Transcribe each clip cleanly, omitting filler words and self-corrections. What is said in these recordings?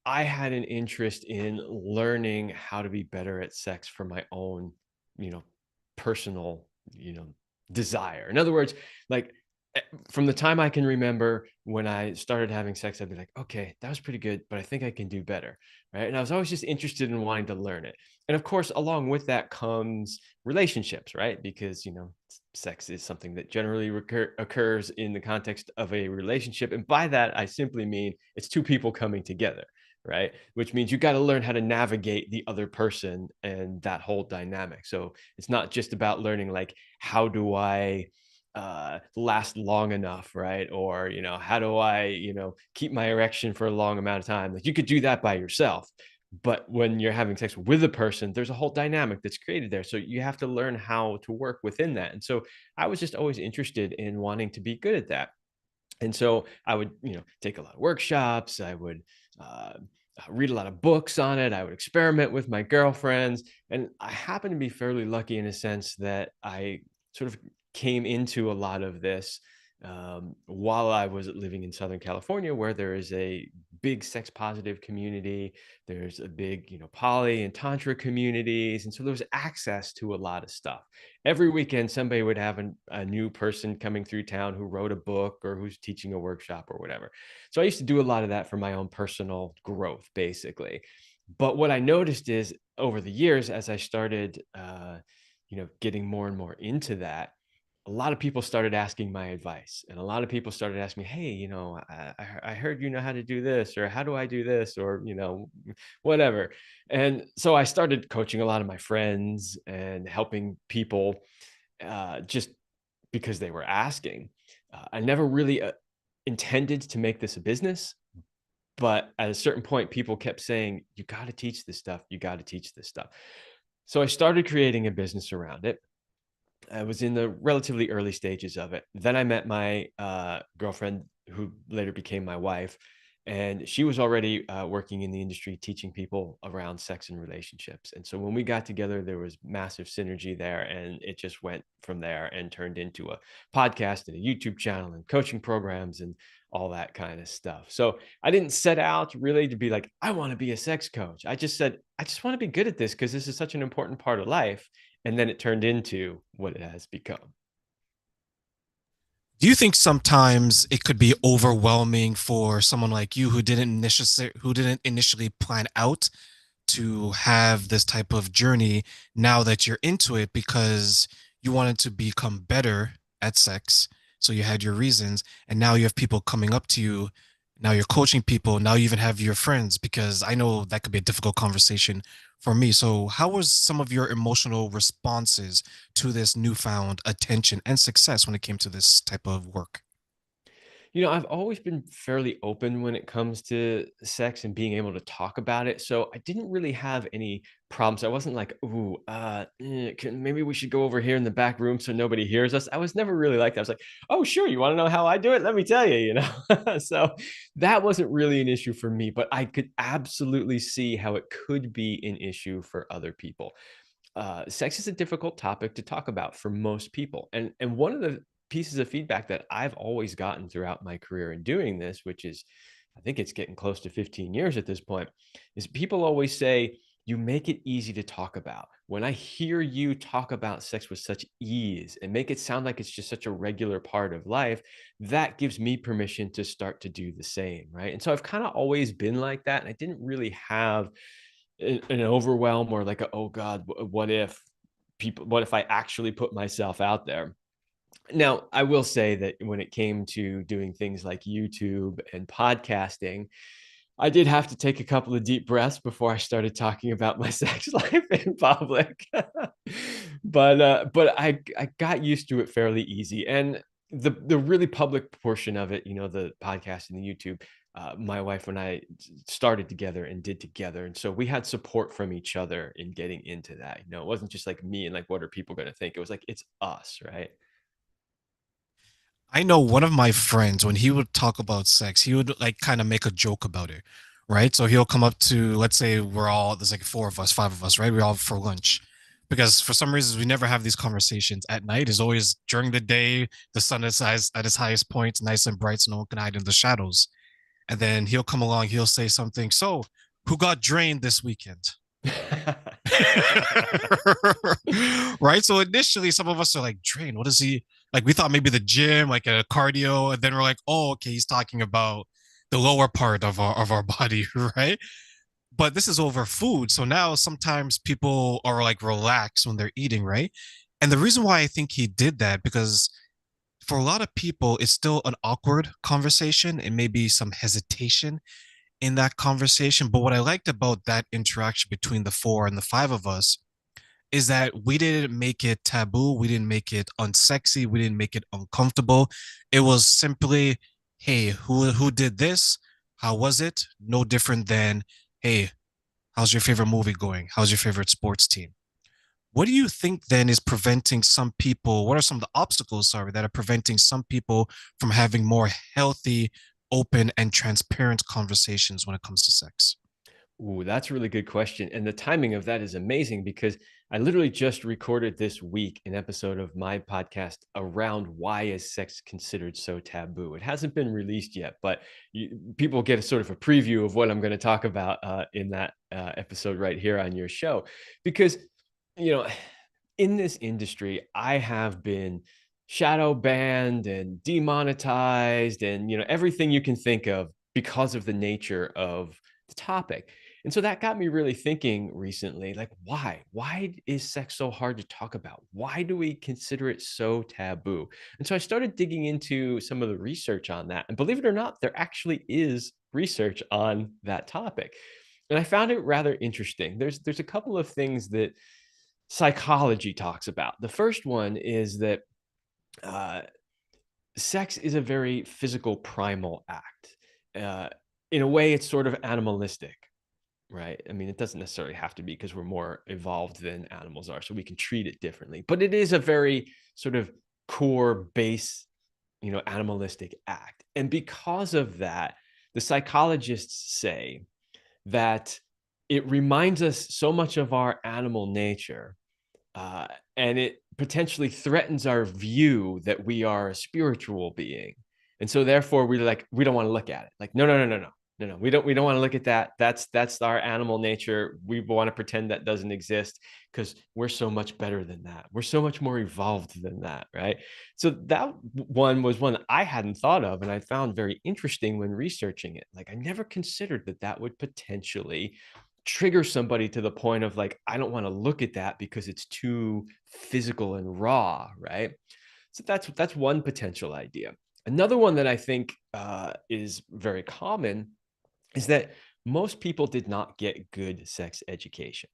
I had an interest in learning how to be better at sex for my own, you know, personal, you know, desire. In other words, like eh, from the time I can remember when I started having sex, I'd be like, okay, that was pretty good, but I think I can do better. Right. And I was always just interested in wanting to learn it. And of course, along with that comes relationships, right? Because, sex is something that generally occurs in the context of a relationship. And by that, I simply mean it's two people coming together, right? Which means you got to learn how to navigate the other person and that whole dynamic. So it's not just about learning, like, how do I last long enough, right? Or, how do I, keep my erection for a long amount of time? Like, you could do that by yourself. But when you're having sex with a person, there's a whole dynamic that's created there. So you have to learn how to work within that. And so I was just always interested in wanting to be good at that. And so I would, take a lot of workshops. I would uh, read a lot of books on it. I would experiment with my girlfriends. And I happen to be fairly lucky in a sense that I sort of came into a lot of this while I was living in Southern California, where there is a big sex positive community. There's a big, poly and tantra communities. And so there was access to a lot of stuff. Every weekend somebody would have a new person coming through town who wrote a book or who's teaching a workshop or whatever. So I used to do a lot of that for my own personal growth, basically. But what I noticed is over the years, as I started getting more and more into that, a lot of people started asking my advice, and a lot of people started asking me, hey, I heard you know how to do this, or how do I do this, or whatever. And so I started coaching a lot of my friends and helping people, just because they were asking. I never really intended to make this a business, but at a certain point, people kept saying, you got to teach this stuff. You got to teach this stuff. So I started creating a business around it. I was in the relatively early stages of it. Then I met my girlfriend, who later became my wife, and she was already working in the industry, teaching people around sex and relationships. And so when we got together, there was massive synergy there, and it just went from there and turned into a podcast and a YouTube channel and coaching programs and all that kind of stuff. So I didn't set out really to be like, I want to be a sex coach. I just said, I just want to be good at this because this is such an important part of life, and then it turned into what it has become. Do you think sometimes it could be overwhelming for someone like you who didn't initially plan out to have this type of journey now that you're into it because you wanted to become better at sex? So you had your reasons, and now you have people coming up to you. Now you're coaching people. Now you even have your friends, because I know that could be a difficult conversation for me. So, how was some of your emotional responses to this newfound attention and success when it came to this type of work? I've always been fairly open when it comes to sex and being able to talk about it. So I didn't really have any problems. I wasn't like, ooh, maybe we should go over here in the back room so nobody hears us. I was never really like that. I was like, oh, sure. You want to know how I do it? Let me tell you. So that wasn't really an issue for me, but I could absolutely see how it could be an issue for other people. Sex is a difficult topic to talk about for most people. And one of the pieces of feedback that I've always gotten throughout my career in doing this, which is, I think it's getting close to 15 years at this point, is people always say, you make it easy to talk about. When I hear you talk about sex with such ease and make it sound like it's just such a regular part of life, that gives me permission to start to do the same. Right. And so I've kind of always been like that. And I didn't really have an overwhelm or like, oh God, what if I actually put myself out there? Now, I will say that when it came to doing things like YouTube and podcasting, I did have to take a couple of deep breaths before I started talking about my sex life in public. But I got used to it fairly easy. And the really public portion of it, the podcast and the YouTube, my wife and I started together and did together. And so we had support from each other in getting into that. It wasn't just like me and like, what are people going to think? It was like, it's us, right? I know one of my friends, when he would talk about sex, he would like kind of make a joke about it, right? So he'll come up to, let's say there's like four of us, five of us, right? We're all for lunch. Because for some reasons we never have these conversations at night. It's always during the day, the sun is at its highest point, nice and bright, so no one can hide in the shadows. and then he'll come along, he'll say something. So, who got drained this weekend? Right? So initially, some of us are like, drained. What is he like? We thought maybe the gym, like a cardio, and then we're like, oh, okay, he's talking about the lower part of our body, right? But this is over food. So now sometimes people are like relaxed when they're eating, right? And the reason why I think he did that, because for a lot of people, it's still an awkward conversation. It may be some hesitation in that conversation. But what I liked about that interaction between the four and the five of us is that we didn't make it taboo. We didn't make it unsexy. We didn't make it uncomfortable. It was simply, hey, who did this? How was it? No different than, hey, how's your favorite movie going? How's your favorite sports team? What do you think then is preventing some people? What are some of the obstacles, sorry, that are preventing some people from having more healthy, open, and transparent conversations when it comes to sex? Ooh, that's a really good question. And the timing of that is amazing because I literally just recorded this week an episode of my podcast around why is sex considered so taboo. It hasn't been released yet, but people get a sort of a preview of what I'm going to talk about in that episode right here on your show. Because, you know, in this industry, I have been shadow banned and demonetized and, everything you can think of because of the nature of the topic. And so that got me really thinking recently, like, why? Why is sex so hard to talk about? Why do we consider it so taboo? And so I started digging into some of the research on that. And believe it or not, there actually is research on that topic. And I found it rather interesting. There's a couple of things that psychology talks about. The first one is that uh, sex is a very physical, primal act. Uh, in a way, it's sort of animalistic, right? I mean, it doesn't necessarily have to be because we're more evolved than animals are, so we can treat it differently. But it is a very sort of core base, animalistic act. And because of that, the psychologists say that it reminds us so much of our animal nature, uh, and it potentially threatens our view that we are a spiritual being. And so therefore we don't want to look at it. Like, no, no, no, no, no. No, no, we don't want to look at that. That's our animal nature. We want to pretend that doesn't exist because we're so much better than that. We're so much more evolved than that, right? So that one was one that I hadn't thought of, and I found very interesting when researching it. Like, I never considered that that would potentially trigger somebody to the point of like, I don't want to look at that because it's too physical and raw, right? So that's one potential idea. Another one that I think is very common is that most people did not get good sex education.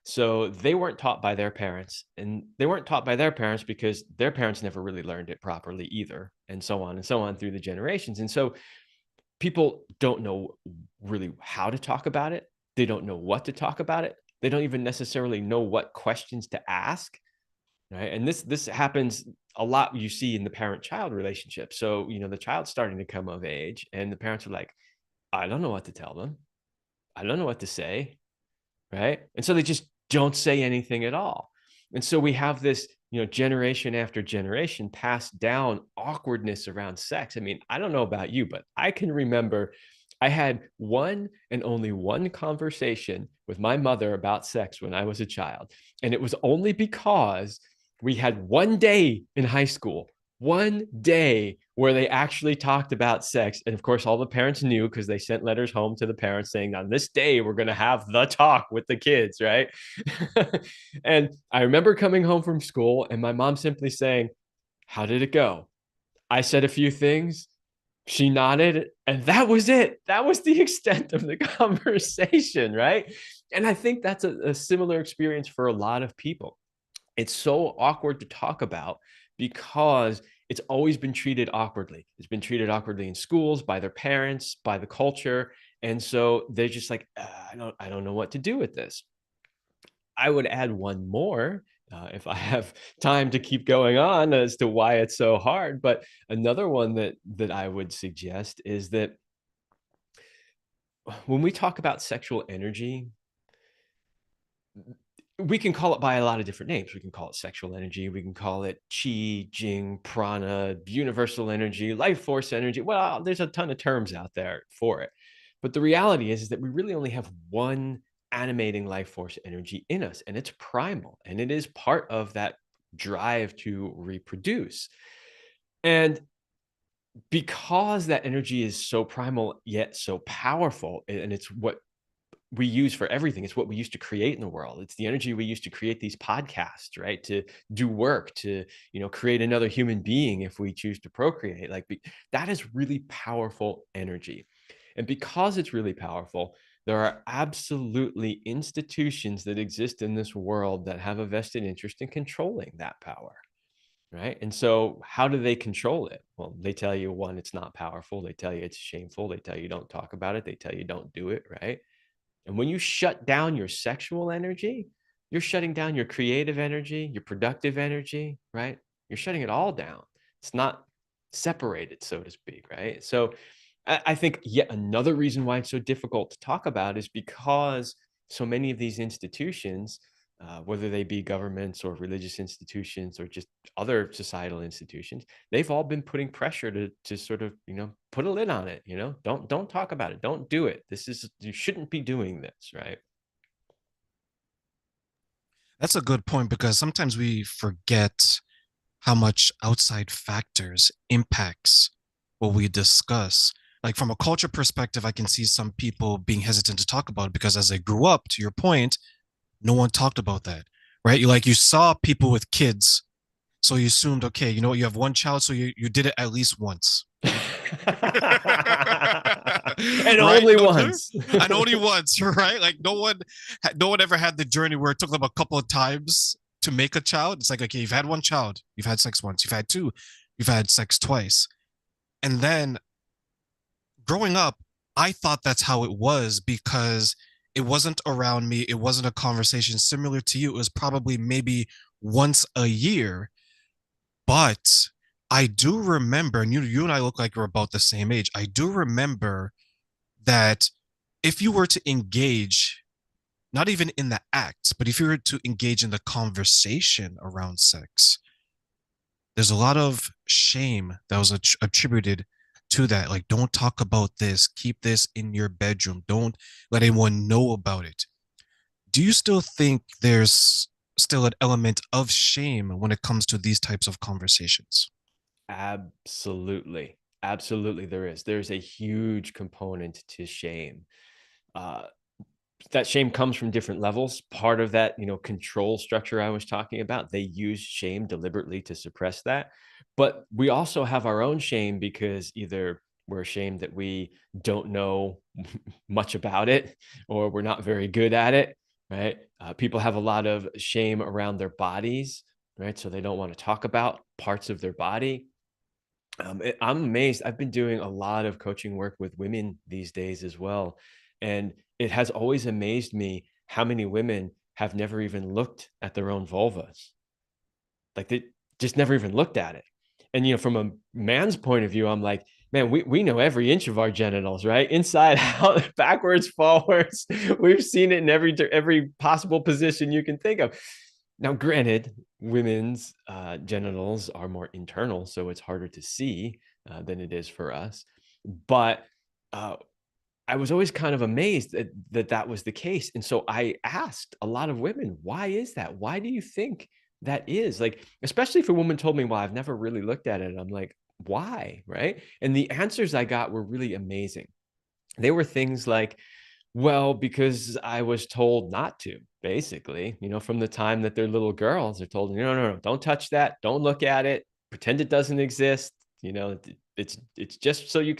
So they weren't taught by their parents, and they weren't taught by their parents because their parents never really learned it properly either, and so on through the generations. And so people don't know really how to talk about it. They don't know what to talk about it. They don't even necessarily know what questions to ask, right? And this happens a lot, you see in the parent-child relationship. So, the child's starting to come of age and the parents are like, I don't know what to tell them. I don't know what to say, right? And so they just don't say anything at all. And so we have this, generation after generation passed down awkwardness around sex. I mean, I don't know about you, but I can remember I had one and only one conversation with my mother about sex when I was a child. And it was only because we had one day in high school, one day where they actually talked about sex. And of course, all the parents knew because they sent letters home to the parents saying, on this day, we're going to have the talk with the kids, right? And I remember coming home from school and my mom simply saying, how did it go? I said a few things. She nodded, and that was it. That was the extent of the conversation, right? And I think that's a similar experience for a lot of people. It's so awkward to talk about because it's always been treated awkwardly. It's been treated awkwardly in schools, by their parents, by the culture. And so they're just like, I don't know what to do with this. I would add one more if I have time to keep going on as to why it's so hard. But another one that I would suggest is that when we talk about sexual energy, we can call it by a lot of different names. We can call it sexual energy. We can call it chi, jing, prana, universal energy, life force energy. Well, there's a ton of terms out there for it. But the reality is that we really only have one animating life force energy in us, and it's primal, and it is part of that drive to reproduce. And because that energy is so primal yet so powerful, and it's what we use for everything. It's what we used to create in the world. It's the energy we used to create these podcasts, right? To do work, to, create another human being if we choose to procreate. That is really powerful energy. And because it's really powerful, there are absolutely institutions that exist in this world that have a vested interest in controlling that power. Right. And so how do they control it? Well, they tell you, one, it's not powerful. They tell you it's shameful. They tell you don't talk about it. They tell you don't do it. Right. And when you shut down your sexual energy, you're shutting down your creative energy, your productive energy, right? You're shutting it all down. It's not separated, so to speak, right? So I think yet another reason why it's so difficult to talk about is because so many of these institutions, whether they be governments or religious institutions or just other societal institutions, they've all been putting pressure to sort of, put a lid on it. Don't talk about it. Don't do it. You shouldn't be doing this, right? That's a good point because sometimes we forget how much outside factors impacts what we discuss. Like from a culture perspective, I can see some people being hesitant to talk about it because as they grew up, to your point, no one talked about that, right? You saw people with kids, so you assumed, okay, you know what, you have one child, so you did it at least once. And Right? only once. And only once, right? Like no one ever had the journey where it took them a couple of times to make a child. It's like, okay, you've had one child, you've had sex once, you've had two, you've had sex twice. And then growing up, I thought that's how it was because it wasn't around me. It wasn't a conversation similar to you. It was probably maybe once a year. But I do remember, and you and I look like we're about the same age. I do remember that if you were to engage, not even in the act, but if you were to engage in the conversation around sex, there's a lot of shame that was attributed to that. Like, don't talk about this, keep this in your bedroom, don't let anyone know about it. Do you still think there's still an element of shame when it comes to these types of conversations? Absolutely. Absolutely, there is. There's a huge component to shame. Uh, that shame comes from different levels. Part of that, control structure I was talking about, they use shame deliberately to suppress that. But we also have our own shame because either we're ashamed that we don't know much about it or we're not very good at it, right? People have a lot of shame around their bodies, right? So they don't want to talk about parts of their body. I'm amazed. I've been doing a lot of coaching work with women these days as well. And it has always amazed me how many women have never even looked at their own vulvas. Like they just never even looked at it. And, from a man's point of view, I'm like, man, we know every inch of our genitals, right? Inside out, backwards, forwards. We've seen it in every possible position you can think of. Now, granted, women's genitals are more internal, so it's harder to see than it is for us. But uh, I was always kind of amazed that was the case. And so I asked a lot of women, why is that? Why do you think that is? Like, especially if a woman told me, well, I've never really looked at it. I'm like, why? Right. And the answers I got were really amazing. They were things like, well, because I was told not to, basically, from the time that they're little girls, they're told, no, no, no, don't touch that. Don't look at it. Pretend it doesn't exist. It's just so you